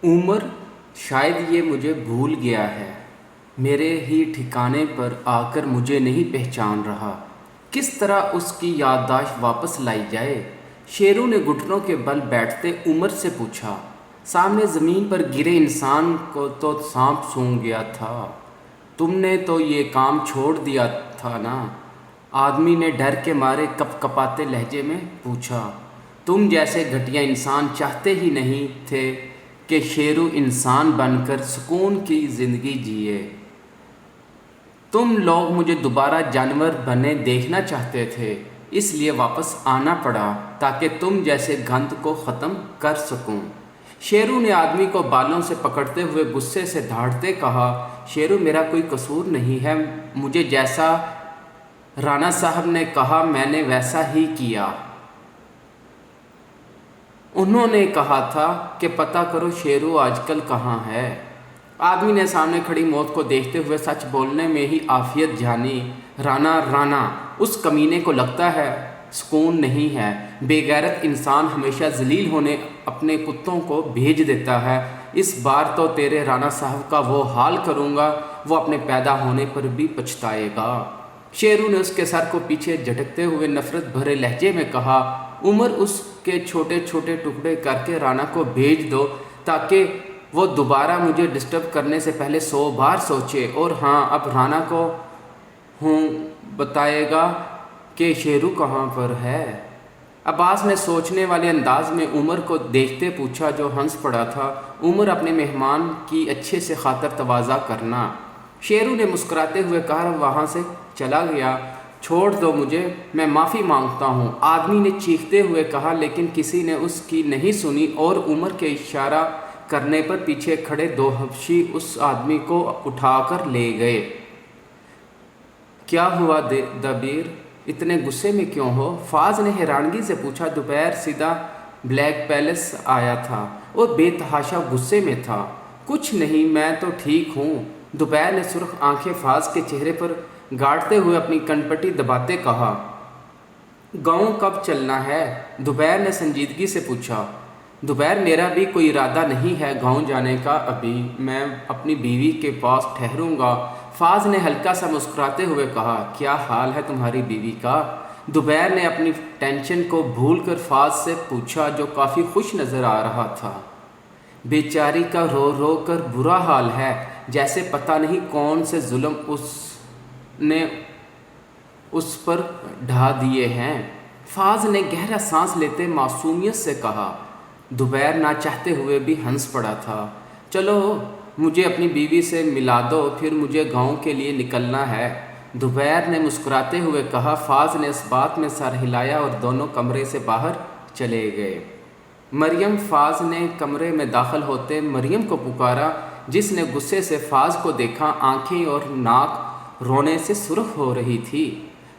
عمر شاید یہ مجھے بھول گیا ہے، میرے ہی ٹھکانے پر آ کر مجھے نہیں پہچان رہا۔ کس طرح اس کی یادداشت واپس لائی جائے؟ شیرو نے گھٹنوں کے بل بیٹھتے عمر سے پوچھا۔ سامنے زمین پر گرے انسان کو تو سانپ سونگھ گیا تھا، تم نے تو یہ کام چھوڑ دیا تھا نا؟ آدمی نے ڈر کے مارے کپ کپاتے لہجے میں پوچھا۔ تم جیسے گھٹیا انسان چاہتے ہی نہیں تھے کہ شیرو انسان بن کر سکون کی زندگی جیے۔ تم لوگ مجھے دوبارہ جانور بنے دیکھنا چاہتے تھے، اس لیے واپس آنا پڑا تاکہ تم جیسے گند کو ختم کر سکوں۔ شیرو نے آدمی کو بالوں سے پکڑتے ہوئے غصے سے دھاڑتے کہا، شیرو میرا کوئی قصور نہیں ہے، مجھے جیسا رانا صاحب نے کہا میں نے ویسا ہی کیا۔ انہوں نے کہا تھا کہ پتہ کرو شیرو آج کل کہاں ہے۔ آدمی نے سامنے کھڑی موت کو دیکھتے ہوئے سچ بولنے میں ہی عافیت جانی۔ رانا اس کمینے کو لگتا ہے سکون نہیں ہے، بے غیرت انسان ہمیشہ ذلیل ہونے اپنے کتوں کو بھیج دیتا ہے۔ اس بار تو تیرے رانا صاحب کا وہ حال کروں گا، وہ اپنے پیدا ہونے پر بھی پچھتائے گا۔ شیرو نے اس کے سر کو پیچھے جھٹکتے ہوئے نفرت بھرے لہجے میں کہا، عمر اس کے چھوٹے چھوٹے ٹکڑے کر کے رانا کو بھیج دو تاکہ وہ دوبارہ مجھے ڈسٹرب کرنے سے پہلے 100 بار سوچے۔ اور ہاں، اب رانا کو بتائے گا کہ شیرو کہاں پر ہے۔ عباس نے سوچنے والے انداز میں عمر کو دیکھتے پوچھا جو ہنس پڑا تھا، عمر اپنے مہمان کی اچھے سے خاطر تواضع کرنا۔ شیرو نے مسکراتے ہوئے کہا، وہاں سے چلا گیا، چھوڑ دو مجھے، میں معافی مانگتا ہوں۔ آدمی نے چیختے ہوئے کہا، لیکن کسی نے اس کی نہیں سنی اور عمر کے اشارہ کرنے پر پیچھے کھڑے 2 حبشی اس آدمی کو اٹھا کر لے گئے۔ کیا ہوا دبیر، اتنے غصے میں کیوں ہو؟ فاض نے حیرانگی سے پوچھا۔ دوپہر سیدھا بلیک پیلس آیا تھا اور بے تحاشا غصے میں تھا۔ کچھ نہیں، میں تو ٹھیک ہوں، دوپہر نے سرخ آنکھیں فاض کے چہرے پر گاڑتے ہوئے اپنی کنپٹی دباتے کہا۔ گاؤں کب چلنا ہے؟ دوپہر نے سنجیدگی سے پوچھا۔ دوپہر میرا بھی کوئی ارادہ نہیں ہے گاؤں جانے کا، ابھی میں اپنی بیوی کے پاس ٹھہروں گا، فاض نے ہلکا سا مسکراتے ہوئے کہا۔ کیا حال ہے تمہاری بیوی کا؟ دوپہر نے اپنی ٹینشن کو بھول کر فاض سے پوچھا جو کافی خوش نظر آ رہا تھا۔ بیچاری کا رو رو کر برا حال ہے، جیسے پتہ نہیں کون سے ظلم نے اس پر ڈھا دیے ہیں، فاض نے گہرا سانس لیتے معصومیت سے کہا۔ دوپہر نہ چاہتے ہوئے بھی ہنس پڑا تھا۔ چلو مجھے اپنی بیوی سے ملا دو، پھر مجھے گاؤں کے لیے نکلنا ہے، دوپہر نے مسکراتے ہوئے کہا۔ فاض نے اس بات میں سر ہلایا اور دونوں کمرے سے باہر چلے گئے۔ مریم، فاض نے کمرے میں داخل ہوتے مریم کو پکارا، جس نے غصے سے فاض کو دیکھا، آنکھیں اور ناک رونے سے سرخ ہو رہی تھی۔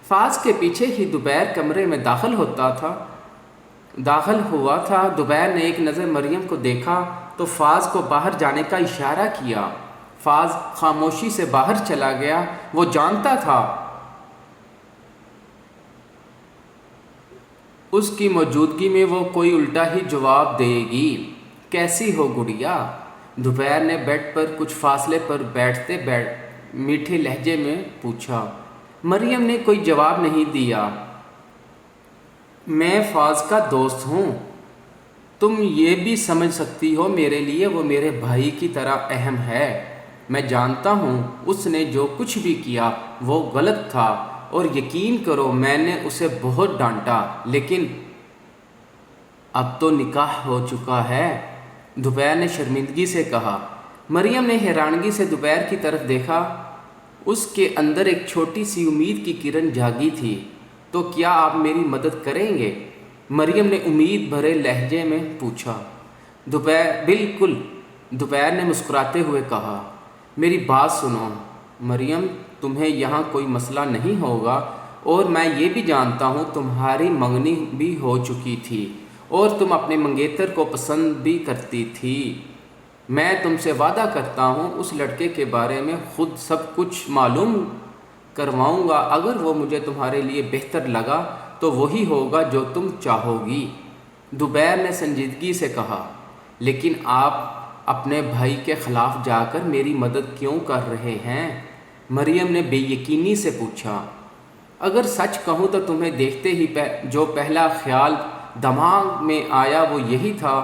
فاض کے پیچھے ہی دوپہر کمرے میں داخل ہوا تھا۔ دوپہر نے ایک نظر مریم کو دیکھا تو فاض کو باہر جانے کا اشارہ کیا۔ فاض خاموشی سے باہر چلا گیا، وہ جانتا تھا اس کی موجودگی میں وہ کوئی الٹا ہی جواب دے گی۔ کیسی ہو گڑیا؟ دوپہر نے بیڈ پر کچھ فاصلے پر بیٹھتے میٹھے لہجے میں پوچھا۔ مریم نے کوئی جواب نہیں دیا۔ میں فاض کا دوست ہوں، تم یہ بھی سمجھ سکتی ہو میرے لیے وہ میرے بھائی کی طرح اہم ہے۔ میں جانتا ہوں اس نے جو کچھ بھی کیا وہ غلط تھا، اور یقین کرو میں نے اسے بہت ڈانٹا، لیکن اب تو نکاح ہو چکا ہے، دوپہر نے شرمندگی سے کہا۔ مریم نے حیرانگی سے دوپہر کی طرف دیکھا، اس کے اندر ایک چھوٹی سی امید کی کرن جاگی تھی۔ تو کیا آپ میری مدد کریں گے؟ مریم نے امید بھرے لہجے میں پوچھا۔ بالکل، دوپہر نے مسکراتے ہوئے کہا۔ میری بات سنو مریم، تمہیں یہاں کوئی مسئلہ نہیں ہوگا، اور میں یہ بھی جانتا ہوں تمہاری منگنی بھی ہو چکی تھی اور تم اپنے منگیتر کو پسند بھی کرتی تھی۔ میں تم سے وعدہ کرتا ہوں اس لڑکے کے بارے میں خود سب کچھ معلوم کرواؤں گا، اگر وہ مجھے تمہارے لیے بہتر لگا تو وہی ہوگا جو تم چاہو گی، دوپہر نے سنجیدگی سے کہا۔ لیکن آپ اپنے بھائی کے خلاف جا کر میری مدد کیوں کر رہے ہیں؟ مریم نے بے یقینی سے پوچھا۔ اگر سچ کہوں تو تمہیں دیکھتے ہی جو پہلا خیال دماغ میں آیا وہ یہی تھا،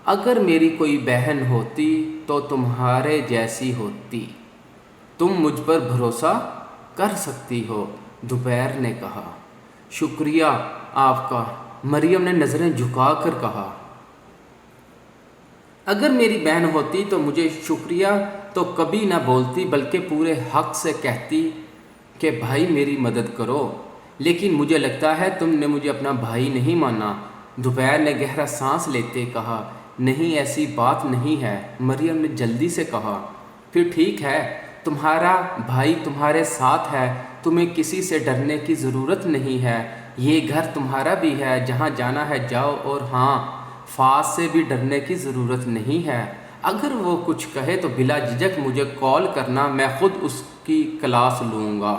اگر میری کوئی بہن ہوتی تو تمہارے جیسی ہوتی، تم مجھ پر بھروسہ کر سکتی ہو، دوپہر نے کہا۔ شکریہ آپ کا، مریم نے نظریں جھکا کر کہا۔ اگر میری بہن ہوتی تو مجھے شکریہ تو کبھی نہ بولتی، بلکہ پورے حق سے کہتی کہ بھائی میری مدد کرو، لیکن مجھے لگتا ہے تم نے مجھے اپنا بھائی نہیں مانا، دوپہر نے گہرا سانس لیتے کہا۔ نہیں، ایسی بات نہیں ہے، مریم نے جلدی سے کہا۔ پھر ٹھیک ہے، تمہارا بھائی تمہارے ساتھ ہے، تمہیں کسی سے ڈرنے کی ضرورت نہیں ہے، یہ گھر تمہارا بھی ہے، جہاں جانا ہے جاؤ، اور ہاں، فاز سے بھی ڈرنے کی ضرورت نہیں ہے، اگر وہ کچھ کہے تو بلا جھجک مجھے کال کرنا، میں خود اس کی کلاس لوں گا،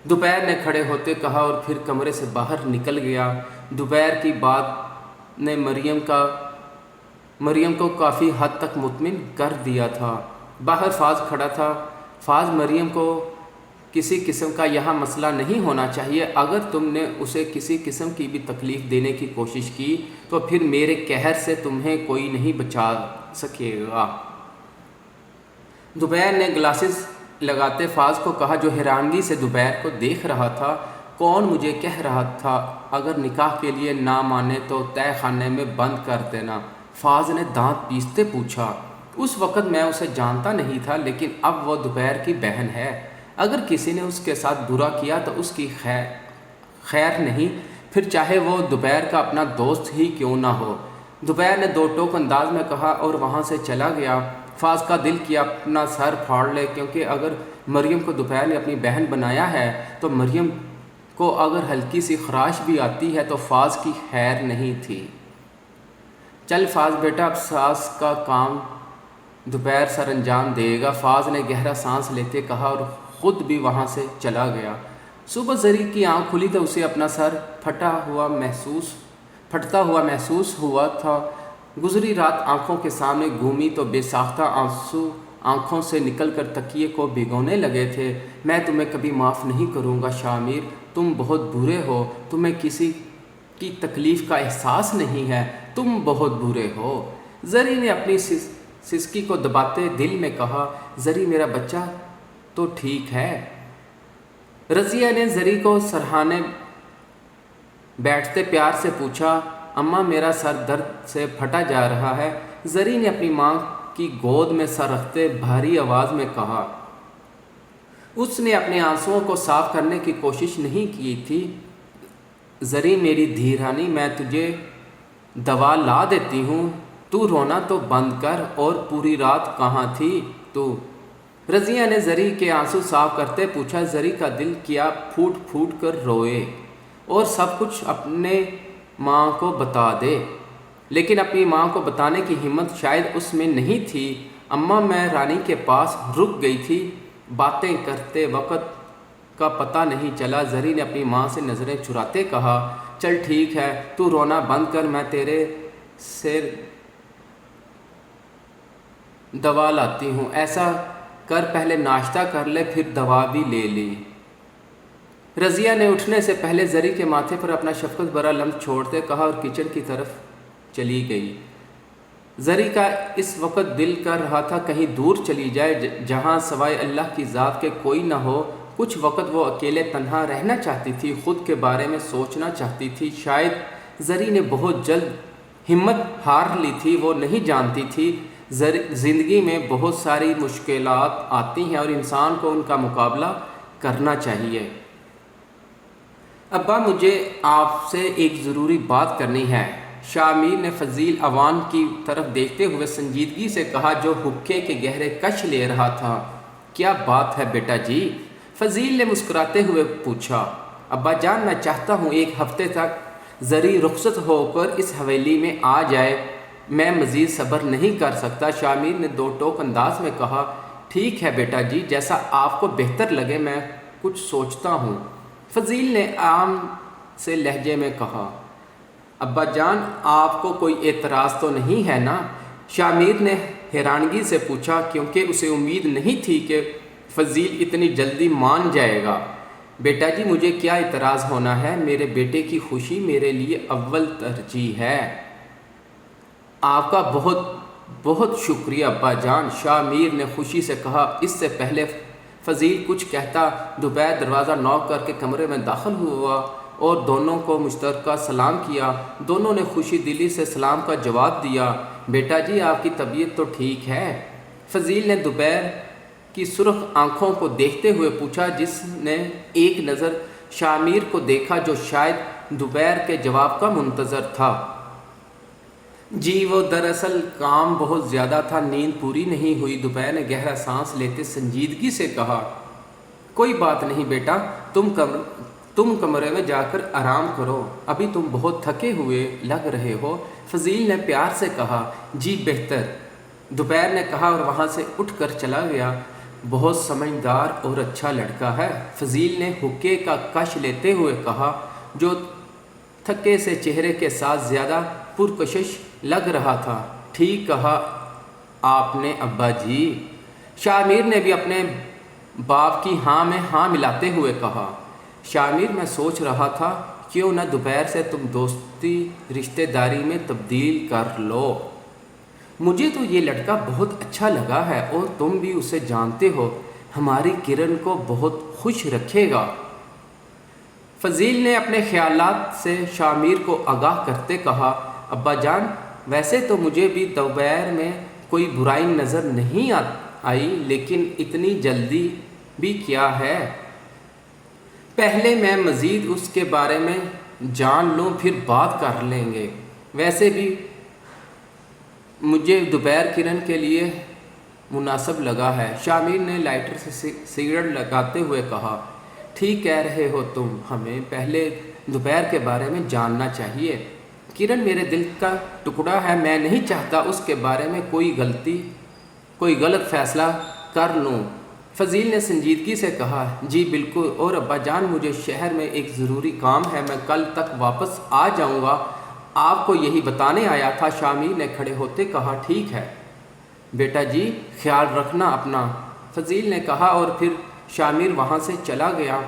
دوپہر نے کھڑے ہوتے کہا اور پھر کمرے سے باہر نکل گیا۔ دوپہر کی بات نے مریم کو کافی حد تک مطمئن کر دیا تھا۔ باہر فاز کھڑا تھا۔ فاز، مریم کو کسی قسم کا یہاں مسئلہ نہیں ہونا چاہیے، اگر تم نے اسے کسی قسم کی بھی تکلیف دینے کی کوشش کی تو پھر میرے قہر سے تمہیں کوئی نہیں بچا سکے گا، دوپہر نے گلاسز لگاتے فاز کو کہا، جو حیرانگی سے دوپہر کو دیکھ رہا تھا۔ کون مجھے کہہ رہا تھا اگر نکاح کے لیے نہ مانے تو تہہ خانے میں بند کر دینا، فاز نے دانت پیستے پوچھا۔ اس وقت میں اسے جانتا نہیں تھا، لیکن اب وہ دوپہر کی بہن ہے، اگر کسی نے اس کے ساتھ برا کیا تو اس کی خیر نہیں، پھر چاہے وہ دوپہر کا اپنا دوست ہی کیوں نہ ہو، دوپہر نے دو ٹوک انداز میں کہا اور وہاں سے چلا گیا۔ فاز کا دل کیا اپنا سر پھاڑ لے، کیونکہ اگر مریم کو دوپہر نے اپنی بہن بنایا ہے تو مریم کو اگر ہلکی سی خراش بھی آتی ہے تو فاز کی خیر نہیں تھی۔ چل فاز بیٹا، اب ساس کا کام دوپہر سر انجام دے گا، فاز نے گہرا سانس لیتے کہا اور خود بھی وہاں سے چلا گیا۔ صبح زری کی آنکھ کھلی تو اسے اپنا سر پھٹتا ہوا محسوس ہوا تھا۔ گزری رات آنکھوں کے سامنے گھومی تو بے ساختہ آنسو آنکھوں سے نکل کر تکیے کو بھگونے لگے تھے۔ میں تمہیں کبھی معاف نہیں کروں گا شامیر، تم بہت برے ہو، تمہیں کسی کی تکلیف کا احساس نہیں ہے، تم بہت برے ہو، زری نے اپنی سسکی کو دباتے دل میں کہا۔ زری میرا بچہ تو ٹھیک ہے، رضیہ نے زری کو سرہانے بیٹھتے پیار سے پوچھا۔ اماں میرا سر درد سے پھٹا جا رہا ہے، زری نے اپنی ماں کی گود میں سر رکھتے بھاری آواز میں کہا۔ اس نے اپنے آنسوؤں کو صاف کرنے کی کوشش نہیں کی تھی۔ زری میری دھی رانی، میں تجھے دوا لا دیتی ہوں، تو رونا تو بند کر، اور پوری رات کہاں تھی تو؟ رضیہ نے زری کے آنسو صاف کرتے پوچھا۔ زری کا دل کیا پھوٹ پھوٹ کر روئے اور سب کچھ اپنے ماں کو بتا دے، لیکن اپنی ماں کو بتانے کی ہمت شاید اس میں نہیں تھی۔ اماں میں رانی کے پاس رک گئی تھی، باتیں کرتے وقت کا پتہ نہیں چلا، زری نے اپنی ماں سے نظریں چراتے کہا۔ چل ٹھیک ہے، تو رونا بند کر، میں تیرے سے دوا لاتی ہوں، ایسا کر پہلے ناشتہ کر لے پھر دوا بھی لے لی۔ رضیہ نے اٹھنے سے پہلے زری کے ماتھے پر اپنا شفقت بھرا لمس چھوڑتے کہا اور کچن کی طرف چلی گئی۔ زری کا اس وقت دل کر رہا تھا کہیں دور چلی جائے، جہاں سوائے اللہ کی ذات کے کوئی نہ ہو۔ کچھ وقت وہ اکیلے تنہا رہنا چاہتی تھی، خود کے بارے میں سوچنا چاہتی تھی۔ شاید زری نے بہت جلد ہمت ہار لی تھی، وہ نہیں جانتی تھی زندگی میں بہت ساری مشکلات آتی ہیں اور انسان کو ان کا مقابلہ کرنا چاہیے۔ ابا، مجھے آپ سے ایک ضروری بات کرنی ہے، شامیر نے فضیل عوان کی طرف دیکھتے ہوئے سنجیدگی سے کہا، جو حقے کے گہرے کش لے رہا تھا۔ کیا بات ہے بیٹا جی؟ فضیل نے مسکراتے ہوئے پوچھا۔ ابا جان، میں چاہتا ہوں ایک ہفتے تک زری رخصت ہو کر اس حویلی میں آ جائے، میں مزید صبر نہیں کر سکتا، شامیر نے دو ٹوک انداز میں کہا۔ ٹھیک ہے بیٹا جی، جیسا آپ کو بہتر لگے، میں کچھ سوچتا ہوں، فضیل نے عام سے لہجے میں کہا۔ ابا جان، آپ کو کوئی اعتراض تو نہیں ہے نا؟ شامیر نے حیرانگی سے پوچھا کیونکہ اسے امید نہیں تھی کہ فضیل اتنی جلدی مان جائے گا۔ بیٹا جی مجھے کیا اعتراض ہونا ہے، میرے بیٹے کی خوشی میرے لیے اول ترجیح ہے۔ آپ کا بہت بہت شکریہ ابا جان، شامیر نے خوشی سے کہا۔ اس سے پہلے فضیل کچھ کہتا دوپہر دروازہ نوک کر کے کمرے میں داخل ہوا اور دونوں کو مشترکہ سلام کیا۔ دونوں نے خوشی دلی سے سلام کا جواب دیا۔ بیٹا جی آپ کی طبیعت تو ٹھیک ہے؟ فضیل نے دوپہر کی سرخ آنکھوں کو دیکھتے ہوئے پوچھا، جس نے ایک نظر شامیر کو دیکھا جو شاید دوپہر کے جواب کا منتظر تھا۔ جی وہ دراصل کام بہت زیادہ تھا، نیند پوری نہیں ہوئی۔ دوپہر نے گہرا سانس لیتے سنجیدگی سے کہا، کوئی بات نہیں بیٹا، تم کمرے میں جا کر آرام کرو، ابھی تم بہت تھکے ہوئے لگ رہے ہو۔ فضیل نے پیار سے کہا، جی بہتر، دوپہر نے کہا اور وہاں سے اٹھ کر چلا گیا۔ بہت سمجھدار اور اچھا لڑکا ہے، فضیل نے حقے کا کش لیتے ہوئے کہا، جو تھکے سے چہرے کے ساتھ زیادہ پرکشش لگ رہا تھا۔ ٹھیک کہا آپ نے ابا جی، شامیر نے بھی اپنے باپ کی ہاں میں ہاں ملاتے ہوئے کہا۔ شامیر میں سوچ رہا تھا کیوں نہ دوپہر سے تم دوستی رشتہ داری میں تبدیل کر لو، مجھے تو یہ لڑکا بہت اچھا لگا ہے اور تم بھی اسے جانتے ہو، ہماری کرن کو بہت خوش رکھے گا۔ فضیل نے اپنے خیالات سے شامیر کو آگاہ کرتے کہا، ابا جان ویسے تو مجھے بھی دوپہر میں کوئی برائی نظر نہیں آئی، لیکن اتنی جلدی بھی کیا ہے، پہلے میں مزید اس کے بارے میں جان لوں پھر بات کر لیں گے۔ ویسے بھی مجھے دوپہر کرن کے لیے مناسب لگا ہے۔ شامیر نے لائٹر سے سگریٹ لگاتے ہوئے کہا، ٹھیک کہہ رہے ہو تم، ہمیں پہلے دوپہر کے بارے میں جاننا چاہیے۔ کرن میرے دل کا ٹکڑا ہے، میں نہیں چاہتا اس کے بارے میں کوئی غلط فیصلہ کر لوں۔ فضیل نے سنجیدگی سے کہا، جی بالکل، اور ابا جان مجھے شہر میں ایک ضروری کام ہے، میں کل تک واپس آ جاؤں گا، آپ کو یہی بتانے آیا تھا۔ شامیر نے کھڑے ہوتے کہا، ٹھیک ہے بیٹا جی، خیال رکھنا اپنا، فضیل نے کہا اور پھر شامیر وہاں سے چلا گیا۔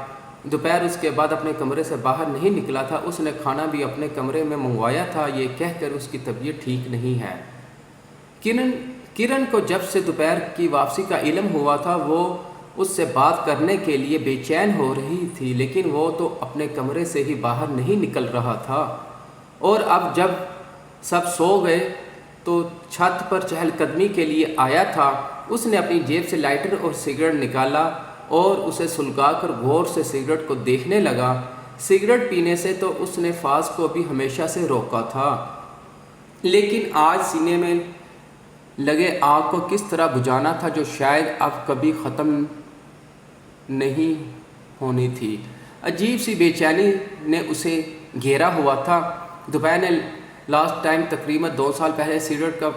دوپہر اس کے بعد اپنے کمرے سے باہر نہیں نکلا تھا، اس نے کھانا بھی اپنے کمرے میں منگوایا تھا، یہ کہہ کر اس کی طبیعت ٹھیک نہیں ہے۔ کرن کو جب سے دوپہر کی واپسی کا علم ہوا تھا وہ اس سے بات کرنے کے لیے بے چین ہو رہی تھی، لیکن وہ تو اپنے کمرے سے ہی باہر نہیں نکل رہا تھا، اور اب جب سب سو گئے تو چھت پر چہل قدمی کے لیے آیا تھا۔ اس نے اپنی جیب سے لائٹر اور سگریٹ نکالا اور اسے سلگا کر غور سے سگریٹ کو دیکھنے لگا۔ سگریٹ پینے سے تو اس نے فاض کو بھی ہمیشہ سے روکا تھا، لیکن آج سینے میں لگے آگ کو کس طرح بجھانا تھا جو شاید اب کبھی ختم نہیں ہونی تھی۔ عجیب سی بے چینی نے اسے گھیرا ہوا تھا۔ دوپہر نے لاسٹ ٹائم تقریباً 2 سال پہلے سگریٹ کا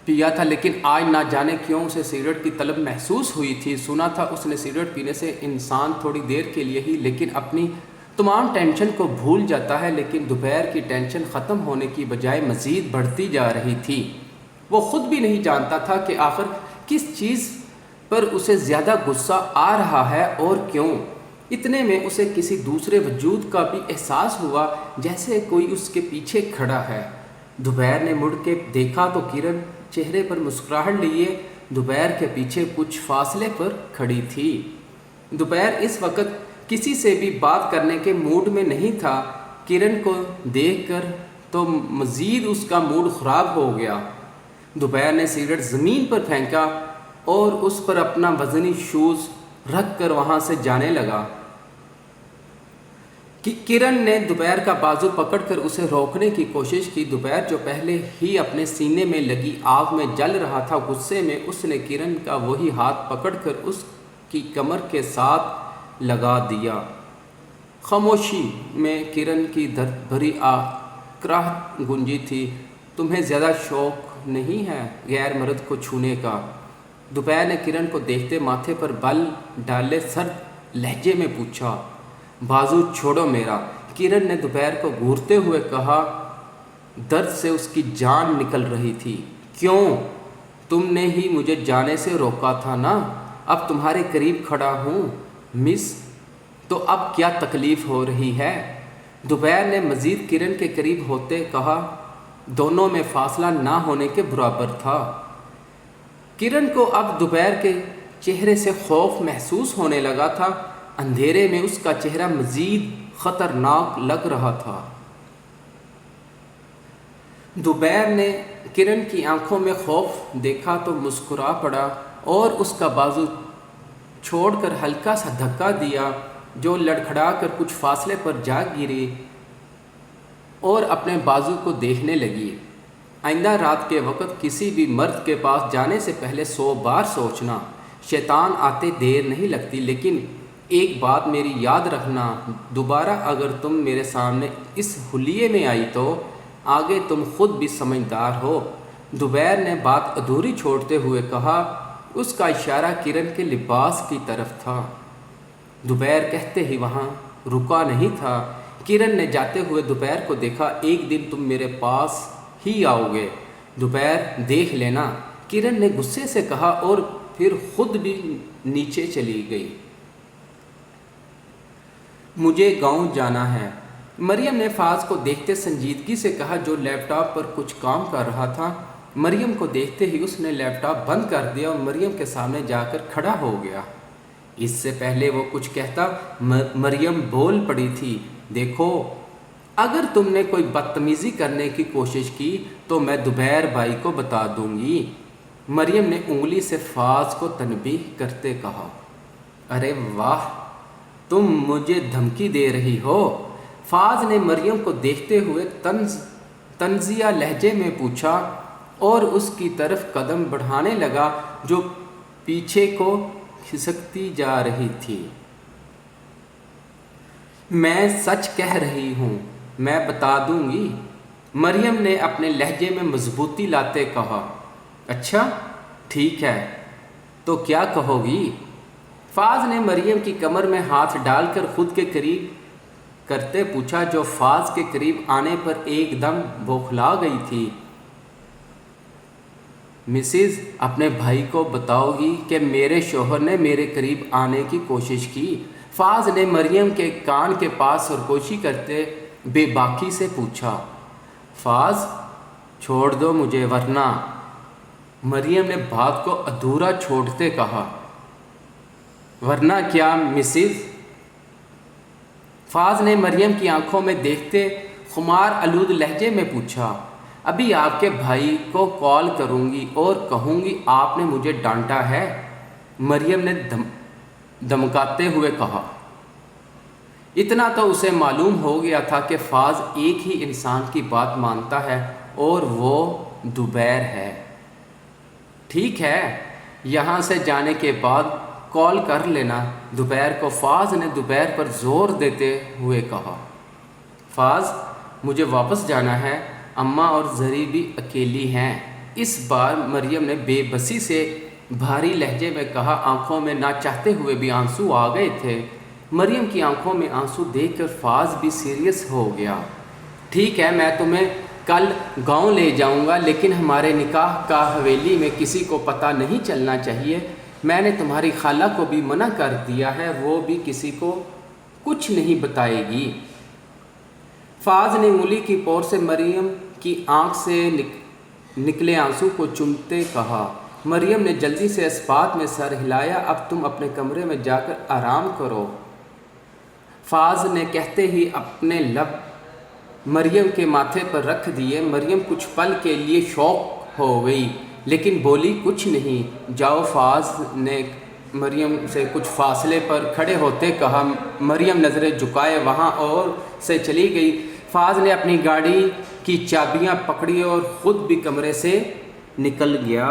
پیا تھا، لیکن آج نہ جانے کیوں اسے سگریٹ کی طلب محسوس ہوئی تھی۔ سنا تھا اس نے سگریٹ پینے سے انسان تھوڑی دیر کے لیے ہی لیکن اپنی تمام ٹینشن کو بھول جاتا ہے، لیکن دوپہر کی ٹینشن ختم ہونے کی بجائے مزید بڑھتی جا رہی تھی۔ وہ خود بھی نہیں جانتا تھا کہ آخر کس چیز پر اسے زیادہ غصہ آ رہا ہے اور کیوں۔ اتنے میں اسے کسی دوسرے وجود کا بھی احساس ہوا، جیسے کوئی اس کے پیچھے کھڑا ہے۔ دوپہر نے مڑ کے دیکھا تو کرن چہرے پر مسکراہٹ لیے دوپہر کے پیچھے کچھ فاصلے پر کھڑی تھی۔ دوپہر اس وقت کسی سے بھی بات کرنے کے موڈ میں نہیں تھا۔ کرن کو دیکھ کر تو مزید اس کا موڈ خراب ہو گیا۔ دوپہر نے سگریٹ زمین پر پھینکا اور اس پر اپنا وزنی شوز رکھ کر وہاں سے جانے لگا۔ کرن نے دوپہر کا بازو پکڑ کر اسے روکنے کی کوشش کی۔ دوپہر جو پہلے ہی اپنے سینے میں لگی آگ میں جل رہا تھا، غصے میں اس نے کرن کا وہی ہاتھ پکڑ کر اس کی کمر کے ساتھ لگا دیا۔ خاموشی میں کرن کی درد بھری آکراہٹ گونجی تھی، تمہیں زیادہ شوق نہیں ہے غیر مرد کو چھونے کا؟ دوپہر نے کرن کو دیکھتے ماتھے پر بل ڈالے سرد لہجے میں پوچھا۔ بازو چھوڑو میرا، کرن نے دوپہر کو گھورتے ہوئے کہا۔ درد سے اس کی جان نکل رہی تھی۔ کیوں؟ تم نے ہی مجھے جانے سے روکا تھا نا، اب تمہارے قریب کھڑا ہوں مس، تو اب کیا تکلیف ہو رہی ہے؟ دوپہر نے مزید کرن کے قریب ہوتے کہا۔ دونوں میں فاصلہ نہ ہونے کے برابر تھا۔ کرن کو اب دوپہر کے چہرے سے خوف محسوس ہونے لگا تھا۔ اندھیرے میں اس کا چہرہ مزید خطرناک لگ رہا تھا۔ دوپہر نے کرن کی آنکھوں میں خوف دیکھا تو مسکرا پڑا اور اس کا بازو چھوڑ کر ہلکا سا دھکا دیا، جو لڑکھڑا کر کچھ فاصلے پر جا گری اور اپنے بازو کو دیکھنے لگی۔ آئندہ رات کے وقت کسی بھی مرد کے پاس جانے سے پہلے 100 بار سوچنا۔ شیطان آتے دیر نہیں لگتی، لیکن ایک بات میری یاد رکھنا، دوبارہ اگر تم میرے سامنے اس حلیے میں آئی تو آگے تم خود بھی سمجھدار ہو۔ دوپہر نے بات ادھوری چھوڑتے ہوئے کہا۔ اس کا اشارہ کرن کے لباس کی طرف تھا۔ دوپہر کہتے ہی وہاں رکا نہیں تھا۔ کرن نے جاتے ہوئے دوپہر کو دیکھا۔ ایک دن تم میرے پاس ہی آؤ گے، دوپہر دیکھ لینا، کرن نے غصے سے کہا اور پھر خود بھی نیچے چلی گئی۔ مجھے گاؤں جانا ہے، مریم نے فاز کو دیکھتے سنجیدگی سے کہا، جو لیپ ٹاپ پر کچھ کام کر رہا تھا۔ مریم کو دیکھتے ہی اس نے لیپ ٹاپ بند کر دیا اور مریم کے سامنے جا کر کھڑا ہو گیا۔ اس سے پہلے وہ کچھ کہتا مریم بول پڑی تھی، دیکھو اگر تم نے کوئی بدتمیزی کرنے کی کوشش کی تو میں دوپہر بھائی کو بتا دوں گی۔ مریم نے انگلی سے فاز کو تنبیہ کرتے کہا۔ ارے واہ، تم مجھے دھمکی دے رہی ہو؟ فاز نے مریم کو دیکھتے ہوئے طنزیہ لہجے میں پوچھا اور اس کی طرف قدم بڑھانے لگا جو پیچھے کو کھسکتی جا رہی تھی۔ میں سچ کہہ رہی ہوں، میں بتا دوں گی، مریم نے اپنے لہجے میں مضبوطی لاتے کہا۔ اچھا ٹھیک ہے، تو کیا کہو گی؟ فاز نے مریم کی کمر میں ہاتھ ڈال کر خود کے قریب کرتے پوچھا، جو فاز کے قریب آنے پر ایک دم بوکھلا گئی تھی۔ مسز، اپنے بھائی کو بتاؤ گی کہ میرے شوہر نے میرے قریب آنے کی کوشش کی؟ فاز نے مریم کے کان کے پاس سرگوشی کرتے بے باکی سے پوچھا۔ فاز چھوڑ دو مجھے ورنہ، مریم نے بات کو ادھورا چھوڑتے کہا۔ ورنہ کیا مسز؟ فاز نے مریم کی آنکھوں میں دیکھتے خمار آلود لہجے میں پوچھا۔ ابھی آپ کے بھائی کو کال کروں گی اور کہوں گی آپ نے مجھے ڈانٹا ہے، مریم نے دمکاتے ہوئے کہا۔ اتنا تو اسے معلوم ہو گیا تھا کہ فاز ایک ہی انسان کی بات مانتا ہے اور وہ دوپہر ہے۔ ٹھیک ہے، یہاں سے جانے کے بعد کال کر لینا دوپہر کو، فاز نے دوپہر پر زور دیتے ہوئے کہا۔ فاز، مجھے واپس جانا ہے، اماں اور زری بھی اکیلی ہیں۔ اس بار مریم نے بے بسی سے بھاری لہجے میں کہا، آنکھوں میں نہ چاہتے ہوئے بھی آنسو آ گئے تھے۔ مریم کی آنکھوں میں آنسو دیکھ کر فاز بھی سیریس ہو گیا۔ ٹھیک ہے، میں تمہیں کل گاؤں لے جاؤں گا، لیکن ہمارے نکاح کا حویلی میں کسی کو پتہ نہیں چلنا چاہیے۔ میں نے تمہاری خالہ کو بھی منع کر دیا ہے، وہ بھی کسی کو کچھ نہیں بتائے گی۔ فاز نے انگلی کی پور سے مریم کی آنکھ سے نکلے آنسو کو چومتے کہا۔ مریم نے جلدی سے اس بات میں سر ہلایا، اب تم اپنے کمرے میں جا کر آرام کرو۔ فاز نے کہتے ہی اپنے لب مریم کے ماتھے پر رکھ دیے۔ مریم کچھ پل کے لیے شوق ہو گئی لیکن بولی کچھ نہیں۔ جاؤ، فاز نے مریم سے کچھ فاصلے پر کھڑے ہوتے کہا۔ مریم نظریں جھکائے وہاں اور سے چلی گئی۔ فاز نے اپنی گاڑی کی چابیاں پکڑی اور خود بھی کمرے سے نکل گیا۔